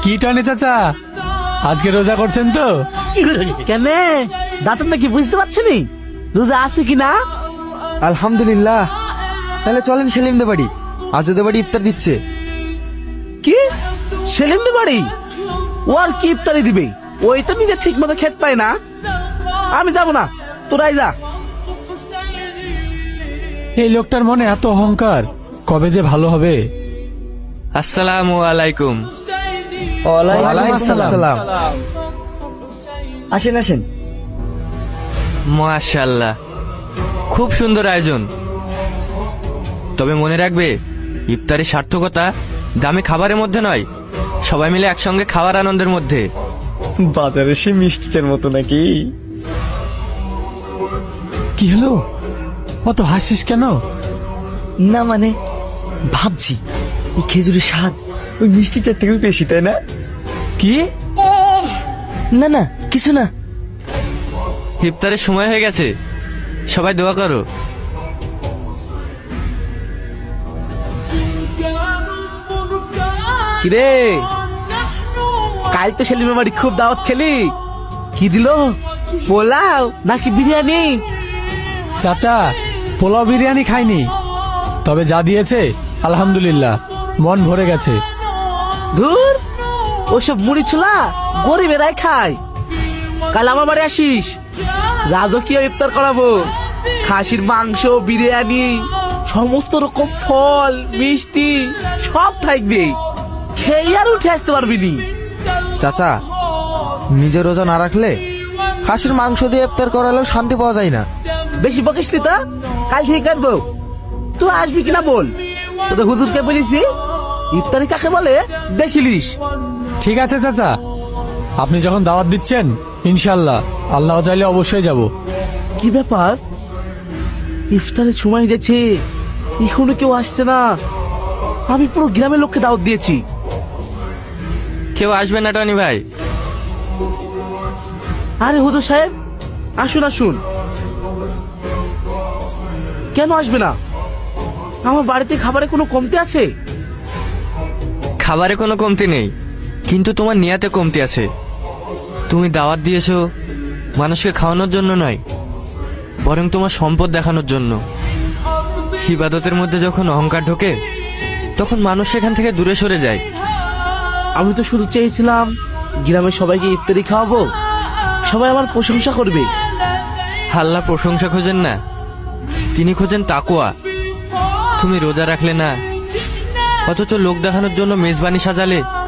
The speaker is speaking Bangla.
কি টনি চাচা, আজকে রোজা করছেন তো? কেন দাঁতন নাকি বুঝতে পারছেনি রোজা আছে কিনা? আলহামদুলিল্লাহ। তাহলে চলেন সেলিমদের বাড়ি, আজ ওদের বাড়ি ইফতার দিচ্ছে। কি সেলিমদের বাড়ি? ও আর কি ইফতারি দিবে? ওই তো নিজে ঠিক মতো খেতে পায় না। আমি যাব না, তোরাই যা। এই লোকটার মনে এত অহংকার, কবে যে ভালো হবে। আসসালামু আলাইকুম। ওয়ালাইকুম আসসালাম। আসেন আসেন। মাশাআল্লাহ, খুব সুন্দর আয়োজন। তবে মনে রাখবে, ইফতারের সার্থকতা দামি খাবারের মধ্যে নয়, সবাই মিলে একসঙ্গে খাওয়ার আনন্দের মধ্যে। বাজারে সে মিষ্টির মতো নাকি? কি হলো, অত হাসিস কেন? না মানে ভাবছি এই খেজুরের স্বাদ ওই মিষ্টি চার থেকে বেশি, তাই না? কি? না না কিছু না। ইফতারের সময় হয়ে গেছে, সবাই দোয়া করো। কিরে, কাল তো সেলিমের বাড়ি খুব দাওয়াত খেলি, কি দিল? পোলাও নাকি বিরিয়ানি? চাচা, পোলাও বিরিয়ানি খাইনি, তবে যা দিয়েছে আলহামদুলিল্লাহ, মন ভরে গেছে। ধুর, ওসব মুড়ি ছোলা গরিবেরাই খায়। কাল আমার বাড়ি আসিস, রাজকীয় ইফতার করাবো। খাসির মাংস, বিরিয়ানি, সমস্ত রকম ফল, মিষ্টি সব থাকবে। খেয়ে আর উঠে আসতে পারবি নি। চাচা, নিজে রোজা না রাখলে খাসির মাংস দিয়ে ইফতার করালেও শান্তি পাওয়া যায় না। বেশি বকিস নি তো, কাল থেকে কাটবো। তুই আসবি কিনা বল, তোদের হুজুরকে বলেছি ইফতারি কাকে বলে দেখিলিস। ঠিক আছে চাচা, আপনি যখন দাওয়াত দিচ্ছেন ইনশাল্লাহ, আল্লাহ চাইলে অবশ্যই যাব। কি ব্যাপার, ইফতারের সময় গেছে এখনো কেউ আসছে না? আমি পুরো গ্রামের লোককে দাওয়াত দিয়েছি। কেউ আসবে না টনি ভাই? আরে হুজুর সাহেব, আসুন আসুন। কেন আসবে না? আমার বাড়িতে খাবারে কোনো কমতি আছে? খাবারে কোনো কমতি নেই, কিন্তু তোমার নিয়াতে কমতি আছে। তুমি দাওয়াত দিয়েছো মানুষকে খাওয়ানোর জন্য নয়, বরং তোমার সম্পদ দেখানোর জন্য। ইবাদতের মধ্যে যখন অহংকার ঢোকে, তখন মানুষ সেখান থেকে দূরে সরে যায়। আমি তো শুধু চেয়েছিলাম গ্রামের সবাইকে ইফতারি খাওয়াবো, সবাই আমার প্রশংসা করবে। আল্লাহ প্রশংসা খোঁজেন না, তিনি খোঁজেন তাকওয়া। তুমি রোজা রাখলে না, অথচ লোক দেখানোর জন্য মেজবানি সাজালে।